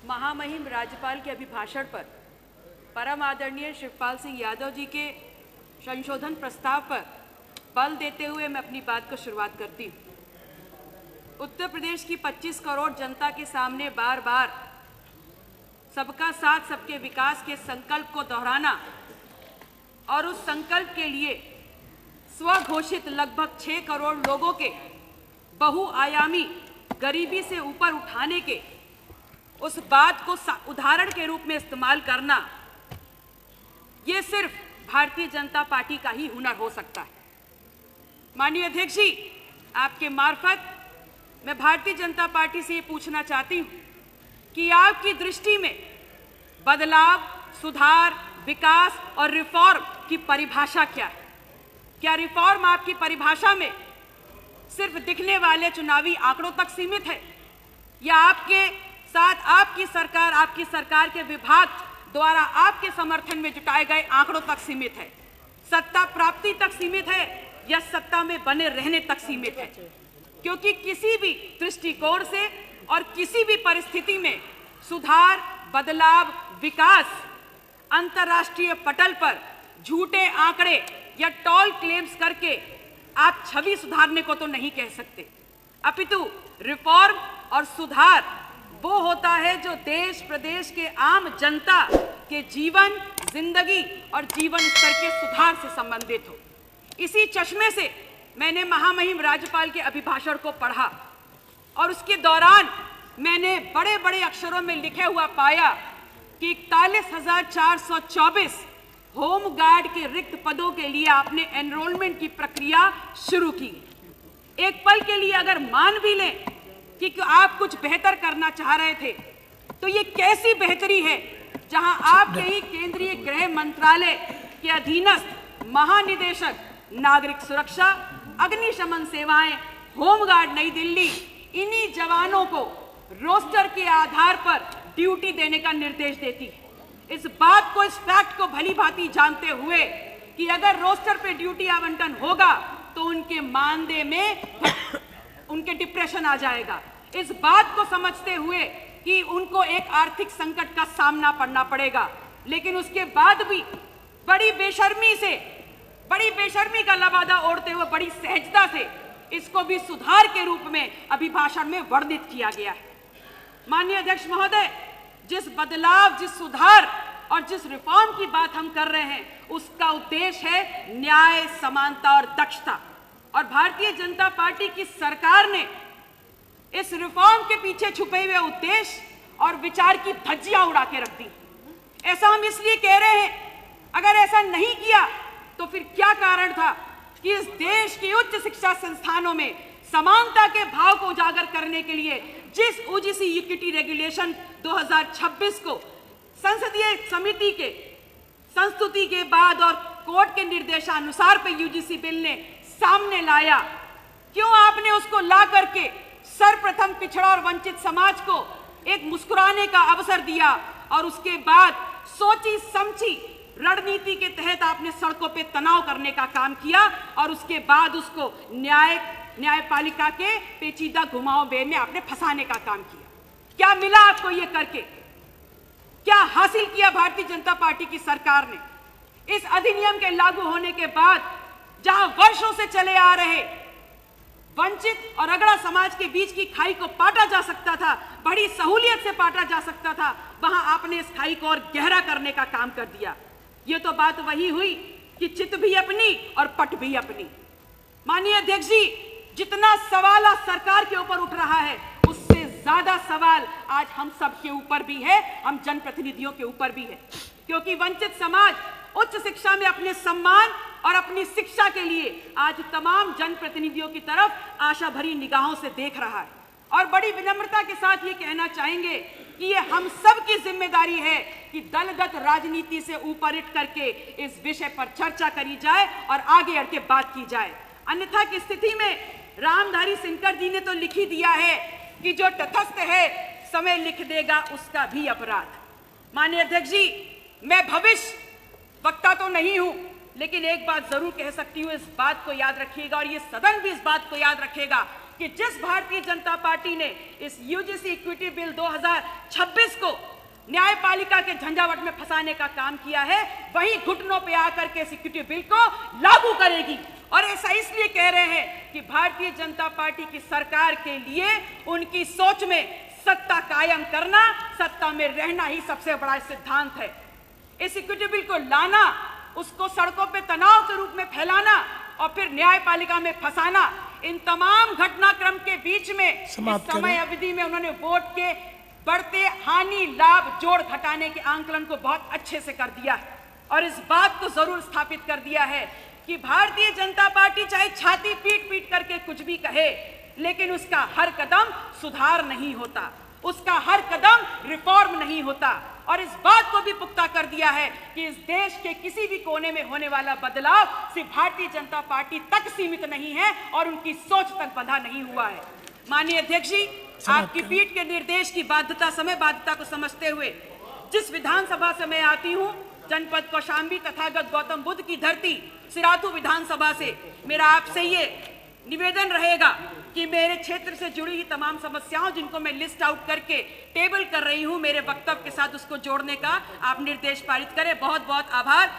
महामहिम राज्यपाल के अभिभाषण पर परम आदरणीय शिवपाल सिंह यादव जी के संशोधन प्रस्ताव पर बल देते हुए मैं अपनी बात को शुरुआत करती हूँ। उत्तर प्रदेश की 25 करोड़ जनता के सामने बार बार सबका साथ सबके विकास के संकल्प को दोहराना और उस संकल्प के लिए स्वघोषित लगभग 6 करोड़ लोगों के बहुआयामी गरीबी से ऊपर उठाने के उस बात को उदाहरण के रूप में इस्तेमाल करना, ये सिर्फ भारतीय जनता पार्टी का ही हुनर हो सकता है। माननीय अध्यक्ष जी, आपके मार्फत मैं भारतीय जनता पार्टी से ये पूछना चाहती हूँ कि आपकी दृष्टि में बदलाव, सुधार, विकास और रिफॉर्म की परिभाषा क्या है? क्या रिफॉर्म आपकी परिभाषा में सिर्फ दिखने वाले चुनावी आंकड़ों तक सीमित है, या आपके साथ आपकी सरकार के विभाग द्वारा आपके समर्थन में जुटाए गए आंकड़ों तक सीमित है? सत्ता प्राप्ति तक सीमित है या सत्ता में बने रहने तक सीमित है? क्योंकि किसी भी दृष्टिकोण से और किसी भी परिस्थिति में सुधार, बदलाव, विकास अंतर्राष्ट्रीय पटल पर झूठे आंकड़े या टॉल क्लेम्स करके आप छवि सुधारने को तो नहीं कह सकते, अपितु रिफॉर्म और सुधार वो होता है जो देश प्रदेश के आम जनता के जीवन, जिंदगी और जीवन स्तर के सुधार से संबंधित हो। इसी चश्मे से मैंने महामहिम राज्यपाल के अभिभाषण को पढ़ा और उसके दौरान मैंने बड़े बड़े अक्षरों में लिखे हुआ पाया कि 41,424 होम गार्ड के रिक्त पदों के लिए आपने एनरोलमेंट की प्रक्रिया शुरू की। एक पल के लिए अगर मान भी लें कि आप कुछ बेहतर करना चाह रहे थे, तो ये कैसी बेहतरी है जहां आपके ही केंद्रीय गृह मंत्रालय के अधीनस्थ महानिदेशक नागरिक सुरक्षा, अग्निशमन सेवाएं, होमगार्ड नई दिल्ली इन्हीं जवानों को रोस्टर के आधार पर ड्यूटी देने का निर्देश देती है। इस बात को, इस फैक्ट को भली भांति जानते हुए कि अगर रोस्टर पे ड्यूटी आवंटन होगा तो उनके मानदेय में उनके डिप्रेशन आ जाएगा। इस बात को समझते हुए कि उनको एक आर्थिक संकट का सामना करना पड़ेगा, लेकिन उसके बाद भी बड़ी बेशर्मी का लबादा ओढ़ते हुए बड़ी सहजता से इसको भी सुधार के रूप में अभिभाषण में वर्णित किया गया है। माननीय अध्यक्ष महोदय, जिस बदलाव, जिस सुधार और जिस रिफॉर्म की बात हम कर रहे हैं, उसका उद्देश्य है न्याय, समानता और दक्षता। और भारतीय जनता पार्टी की सरकार ने इस रिफॉर्म के पीछे छुपे हुए उद्देश्य और विचार की धज्जियां उड़ा के रख दी। ऐसा हम इसलिए कह रहे हैं, अगर ऐसा नहीं किया तो फिर क्या कारण था कि इस देश के उच्च शिक्षा संस्थानों में समानता के भाव को उजागर करने के लिए जिस यूजीसी इक्विटी रेगुलेशन 2026 को संसदीय समिति के संस्तुति के बाद और कोर्ट के निर्देशानुसार पे यूजीसी बिल ने सामने लाया, क्यों आपने उसको ला करके सर्वप्रथम पिछड़ा और वंचित समाज को एक मुस्कुराने का अवसर दिया और उसके बाद सोची समझी रणनीति के तहत आपने सड़कों पे तनाव करने का काम किया और उसके बाद उसको न्यायपालिका के पेचीदा घुमाव में आपने फंसाने का काम किया। क्या मिला आपको ये करके? क्या हासिल किया भारतीय जनता पार्टी की सरकार ने? इस अधिनियम के लागू होने के बाद जहां वर्षों से चले आ रहे वंचित और अगड़ा समाज के बीच की खाई को पाटा जा सकता था, बड़ी सहूलियत से पाटा जा सकता था, वहां आपने इस खाई को और गहरा करने का काम कर दिया। ये तो बात वही हुई कि चित भी अपनी और पट भी अपनी। माननीय अध्यक्ष जी, जितना सवाल आज सरकार के ऊपर उठ रहा है, उससे ज्यादा सवाल आज हम सब के ऊपर भी है, हम जनप्रतिनिधियों के ऊपर भी है, क्योंकि वंचित समाज उच्च शिक्षा में अपने सम्मान और अपनी शिक्षा के लिए आज तमाम जनप्रतिनिधियों की तरफ आशा भरी निगाहों से देख रहा है। और बड़ी विनम्रता के साथ ये कहना चाहेंगे कि ये हम सब की जिम्मेदारी है कि दलगत राजनीति से ऊपर उठ करके इस विषय पर चर्चा करी जाए और आगे बढ़ के बात की जाए। अन्यथा की स्थिति में रामधारी सिंकर जी ने तो लिख ही दिया है कि जो तटस्थ है समय लिख देगा उसका भी अपराध। माननीय अध्यक्ष जी, मैं भविष्य वक्ता तो नहीं हूं, लेकिन एक बात जरूर कह सकती हूं, इस बात को याद रखिएगा और ये सदन भी इस बात को याद रखेगा कि जिस भारतीय जनता पार्टी ने इस यूजीसी इक्विटी बिल 2026 को न्यायपालिका के झंझावट में फंसाने का काम किया है, वही घुटनों पे आकर के सिक्योरिटी बिल को लागू करेगी। और ऐसा इसलिए कह रहे हैं कि भारतीय जनता पार्टी की सरकार के लिए उनकी सोच में सत्ता कायम करना, सत्ता में रहना ही सबसे बड़ा सिद्धांत है। इस सिक्योरिटी बिल को लाना, उसको सड़कों पे तनाव के रूप में फैलाना और फिर न्यायपालिका में फंसाना, इन तमाम घटनाक्रम के बीच में इस समय अवधि में उन्होंने वोट के बढ़ते हानि लाभ जोड़ घटाने के आंकलन को बहुत अच्छे से कर दिया है और इस बात को जरूर स्थापित कर दिया है कि भारतीय जनता पार्टी चाहे छाती पीट पीट करके कुछ भी कहे, लेकिन उसका हर कदम सुधार नहीं होता, उसका हर कदम रिफॉर्म नहीं होता। और इस बात को भी पुख्ता कर दिया है कि इस देश के किसी भी कोने में होने वाला बदलाव सिर्फ भारतीय जनता पार्टी तक सीमित नहीं है और उनकी सोच तक बंधा नहीं हुआ है। माननीय अध्यक्ष जी, आपकी पीठ के निर्देश की समय बाध्यता को समझते हुए जिस विधानसभा से मैं आती हूँ, जनपद कौशाम्बी तथागत गौतम बुद्ध की धरती सिराथू विधानसभा से, मेरा आपसे ये निवेदन रहेगा कि मेरे क्षेत्र से जुड़ी ही तमाम समस्याओं जिनको मैं लिस्ट आउट करके टेबल कर रही हूं, मेरे वक्तव्य के साथ उसको जोड़ने का आप निर्देश पारित करें। बहुत बहुत आभार।